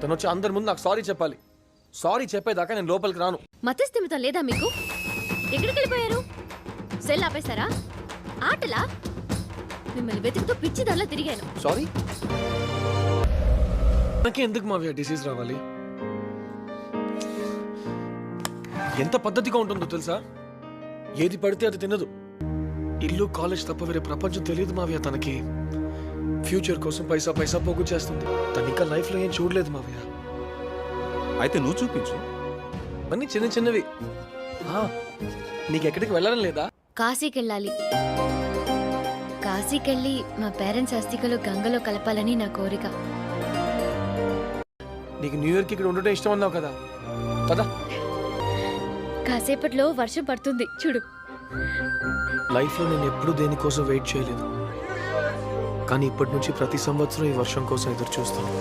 తను వచ్చి అందరి ముందు నాకు సారీ చెప్పాలి. సారీ చెప్పేదాకా నేను లోపలికి రాను. మతస్థిమితం లేదా మీకు? ఎక్కడికి వెళ్ళిపోయారు? సెల్ ఆపేశారా? ఆటలా? మిమ్మల్ని వెతుకుతూ పిచ్చి దారిలో తిరిగాను. సారీ? నాకే ఎందుకు మావయ్య డిసీజ్ రావాలి? ఎంత పద్ధతిగా ఉంటుందో తెలుసా? ఏది పడితే అది తినదు. ఇల్లు కాలేజ్ తప్ప వేరే ప్రపంచం తెలియదు మావయ్య తనకి. ఫ్యూచర్ కోసం పైసా పైసా పోగు చేస్తుంది. తను ఇంకా లైఫ్ లో ఏం చూడలేదు మావయ్య. అయితే నువ్వు చూపించు. అన్ని చిన్న చిన్నవి. నీకెక్కడికి వెళ్ళడం లేదా? కాశీకెళ్ళాలి. కాశీకెళ్ళి మా పేరెంట్స్ అస్థికలు గంగలో కలపాలని నా కోరిక. నీకు న్యూ ఇయర్కి ఇక్కడ ఉండటం ఇష్టం అన్నావు కదా, పద. కాసేపట్లో వర్షం పడుతుంది చూడు. లైఫ్లో నేను ఎప్పుడూ దేనికోసం వెయిట్ చేయలేదు, కానీ ఇప్పటి నుంచి ప్రతి సంవత్సరం ఈ వర్షం కోసం ఎదురు చూస్తాను.